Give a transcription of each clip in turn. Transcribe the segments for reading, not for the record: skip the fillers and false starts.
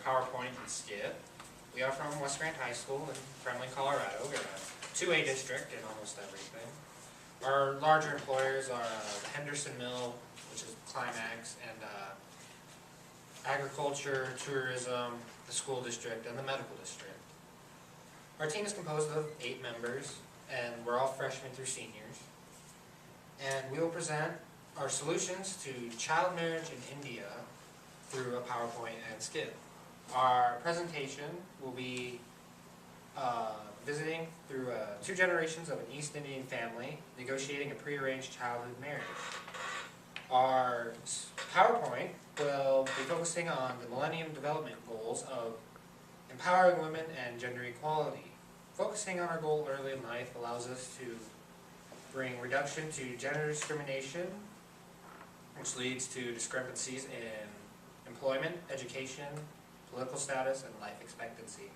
PowerPoint and Skip. We are from West Grant High School in Friendly, Colorado. We're a 2A district in almost everything. Our larger employers are Henderson Mill, which is Climax, and agriculture, tourism, the school district, and the medical district. Our team is composed of 8 members, and we're all freshmen through seniors. And we will present our solutions to child marriage in India through a PowerPoint and Skip. Our presentation will be visiting through 2 generations of an East Indian family negotiating a prearranged childhood marriage. Our PowerPoint will be focusing on the Millennium Development Goals of empowering women and gender equality. Focusing on our goal early in life allows us to bring reduction to gender discrimination, which leads to discrepancies in employment, education, political status, and life expectancy.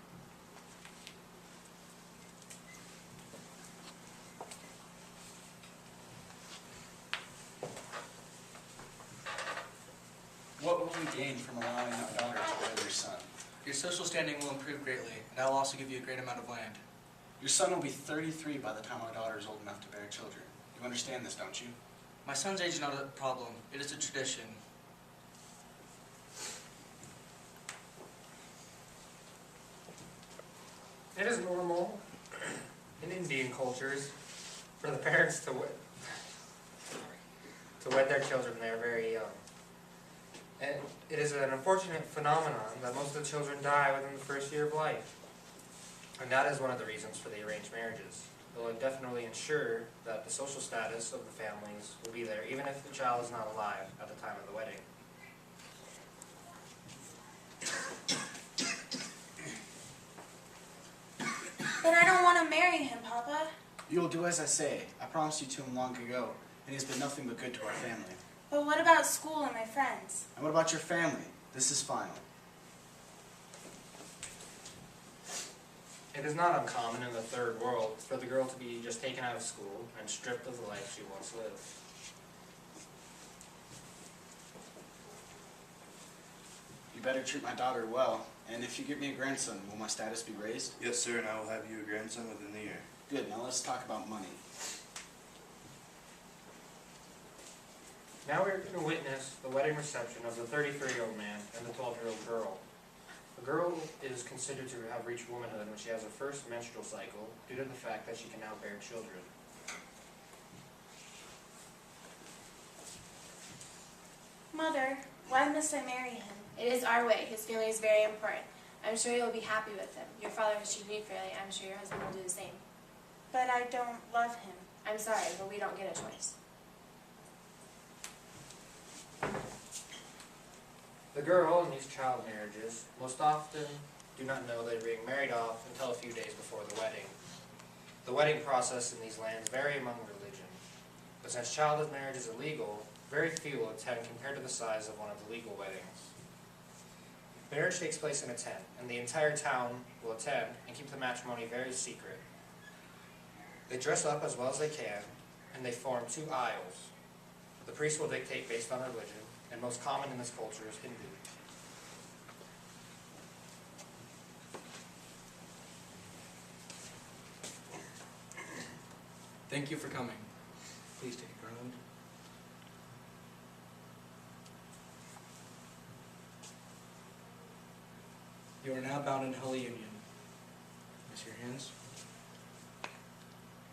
What will we gain from allowing our daughter to wed your son? Your social standing will improve greatly, and I will also give you a great amount of land. Your son will be 33 by the time our daughter is old enough to bear children. You understand this, don't you? My son's age is not a problem. It is a tradition. It is normal in Indian cultures for the parents to wed their children when they are very young. And it is an unfortunate phenomenon that most of the children die within the first year of life. And that is one of the reasons for the arranged marriages. It will definitely ensure that the social status of the families will be there, even if the child is not alive at the time of the wedding. But I don't want to marry him, Papa. You will do as I say. I promised you to him long ago, and he has been nothing but good to our family. But what about school and my friends? And what about your family? This is final. It is not uncommon in the third world for the girl to be just taken out of school and stripped of the life she once lived. You better treat my daughter well, and if you get me a grandson, will my status be raised? Yes, sir, and I will have you a grandson within the year. Good, now let's talk about money. Now we are going to witness the wedding reception of the 33-year-old man and the 12-year-old girl. The girl is considered to have reached womanhood when she has her first menstrual cycle due to the fact that she can now bear children. Mother, why must I marry him? It is our way. His family is very important. I'm sure you'll be happy with him. Your father has treated me fairly. I'm sure your husband will do the same. But I don't love him. I'm sorry, but we don't get a choice. The girl in these child marriages most often do not know they're being married off until a few days before the wedding. The wedding process in these lands vary among religion, but since childhood marriage is illegal, very few will attend compared to the size of one of the legal weddings. Marriage takes place in a tent, and the entire town will attend and keep the matrimony very secret. They dress up as well as they can, and they form 2 aisles. The priest will dictate based on religion, and most common in this culture is Hindu. Thank you for coming. Please take a ground. You are now bound in holy union. Raise your hands.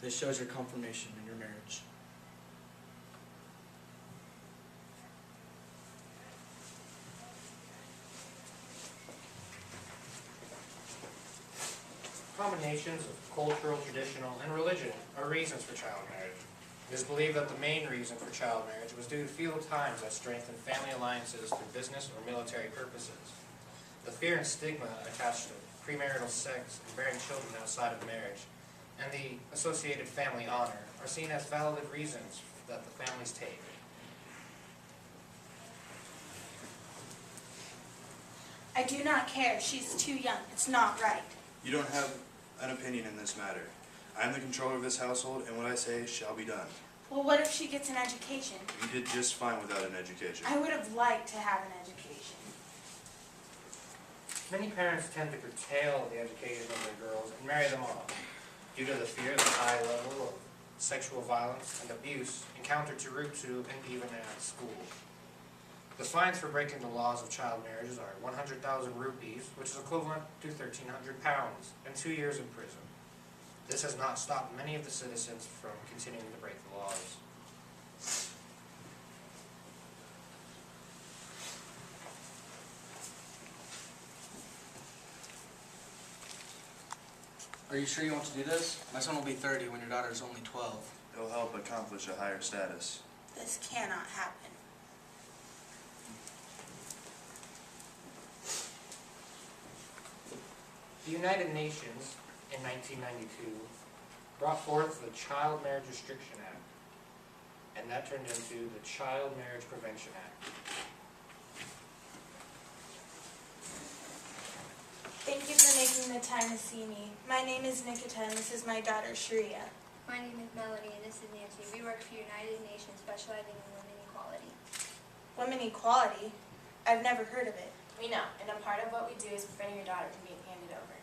This shows your confirmation in your marriage. Combinations of cultural, traditional, and religion are reasons for child marriage. It is believed that the main reason for child marriage was due to feudal times that strengthened family alliances through business or military purposes. The fear and stigma attached to premarital sex and bearing children outside of marriage, and the associated family honor are seen as valid reasons that the families take. I do not care. She's too young. It's not right. You don't have an opinion in this matter. I am the controller of this household, and what I say shall be done. Well, what if she gets an education? You did just fine without an education. I would have liked to have an education. Many parents tend to curtail the education of their girls and marry them off due to the fear of the high level of sexual violence and abuse encountered to root to and even at school. The fines for breaking the laws of child marriages are 100,000 rupees, which is equivalent to 1,300 pounds, and 2 years in prison. This has not stopped many of the citizens from continuing to break the laws. Are you sure you want to do this? My son will be 30 when your daughter is only 12. It will help accomplish a higher status. This cannot happen. The United Nations, in 1992, brought forth the Child Marriage Restriction Act, and that turned into the Child Marriage Prevention Act. Thank you for making the time to see me. My name is Nikita, and this is my daughter, Sharia. My name is Melanie, and this is Nancy. We work for United Nations, specializing in women equality. Women equality? I've never heard of it. We know, and a part of what we do is preventing your daughter from being handed over.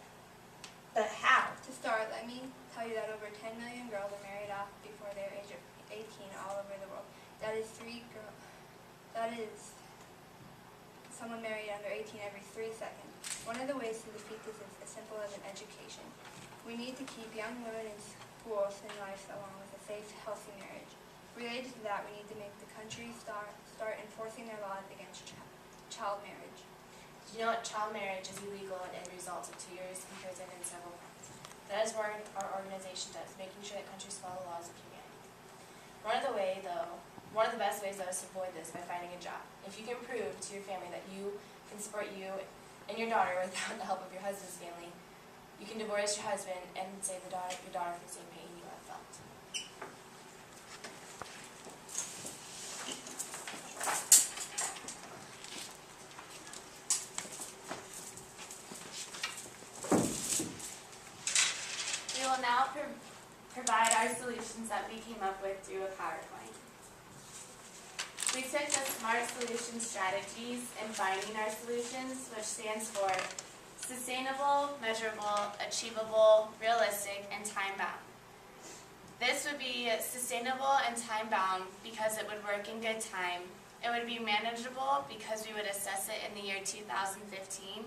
But how? To start, let me tell you that over 10 million girls are married off before their age of 18 all over the world. That is someone married under 18 every 3 seconds. One of the ways to defeat this is as simple as an education. We need to keep young women in schools and life along with a safe, healthy marriage. Related to that, we need to make the country start enforcing their laws against child marriage. Did you know that child marriage is illegal and it results in 2 years in prison and several fines? That is what our organization does, making sure that countries follow the laws of humanity. One of the best ways though is to avoid this by finding a job. If you can prove to your family that you can support you and your daughter without the help of your husband's family, you can divorce your husband and save your daughter from the same pain you have felt. We will now provide our solutions that we came up with through a PowerPoint. We took the SMART solution strategies in finding our solutions, which stands for sustainable, measurable, achievable, realistic, and time-bound. This would be sustainable and time-bound because it would work in good time. It would be manageable because we would assess it in the year 2015.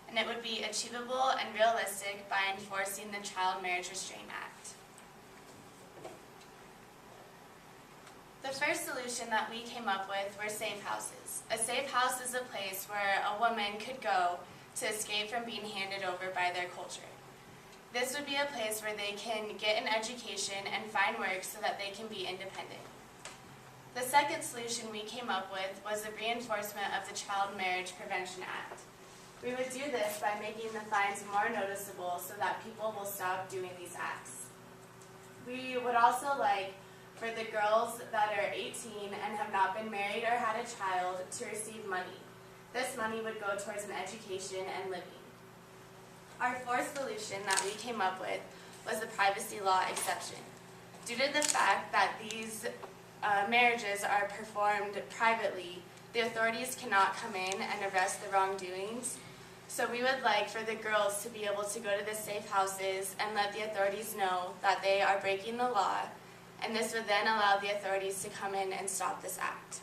And it would be achievable and realistic by enforcing the Child Marriage Restraint Act. The first solution that we came up with were safe houses. A safe house is a place where a woman could go to escape from being handed over by their culture. This would be a place where they can get an education and find work so that they can be independent. The second solution we came up with was the reinforcement of the Child Marriage Prevention Act. We would do this by making the fines more noticeable so that people will stop doing these acts. We would also like for the girls that are 18 and have not been married or had a child to receive money. This money would go towards an education and living. Our fourth solution that we came up with was the privacy law exception. Due to the fact that these marriages are performed privately, the authorities cannot come in and arrest the wrongdoings. So we would like for the girls to be able to go to the safe houses and let the authorities know that they are breaking the law, and this would then allow the authorities to come in and stop this act.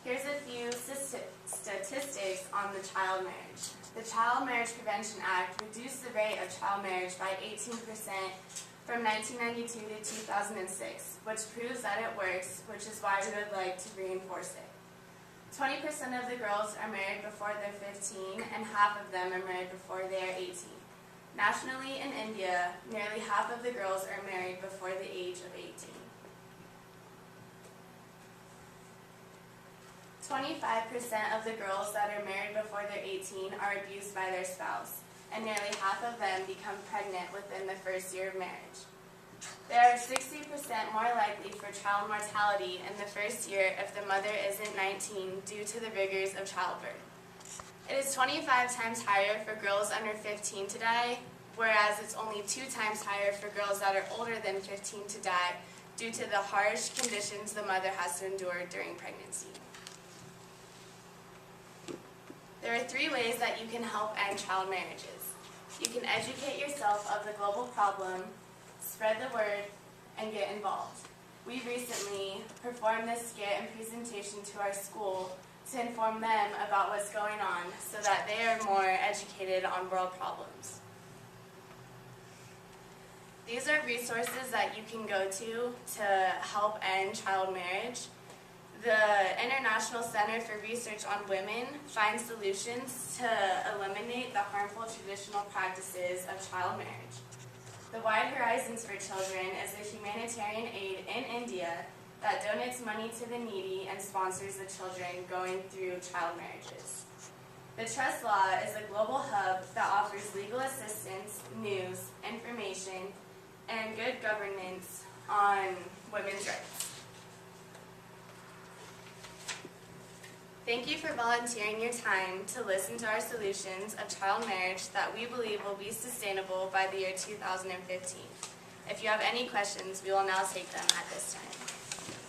Here's a few statistics on the child marriage. The Child Marriage Prevention Act reduced the rate of child marriage by 18% from 1992 to 2006, which proves that it works, which is why we would like to reinforce it. 20% of the girls are married before they're 15, and half of them are married before they are 18. Nationally, in India, nearly half of the girls are married before the age of 18. 25% of the girls that are married before they're 18 are abused by their spouse, and nearly half of them become pregnant within the first year of marriage. They are 60% more likely for child mortality in the first year if the mother isn't 19 due to the rigors of childbirth. It is 25 times higher for girls under 15 to die, whereas it's only 2 times higher for girls that are older than 15 to die due to the harsh conditions the mother has to endure during pregnancy. There are 3 ways that you can help end child marriages. You can educate yourself of the global problem, spread the word, and get involved. We recently performed this skit and presentation to our school to inform them about what's going on so that they are more educated on world problems. These are resources that you can go to help end child marriage. The International Center for Research on Women finds solutions to eliminate the harmful traditional practices of child marriage. The Wide Horizons for Children is a humanitarian aid in India that donates money to the needy and sponsors the children going through child marriages. The Trust Law is a global hub that offers legal assistance, news, information, and good governance on women's rights. Thank you for volunteering your time to listen to our solutions of child marriage that we believe will be sustainable by the year 2015. If you have any questions, we will now take them at this time.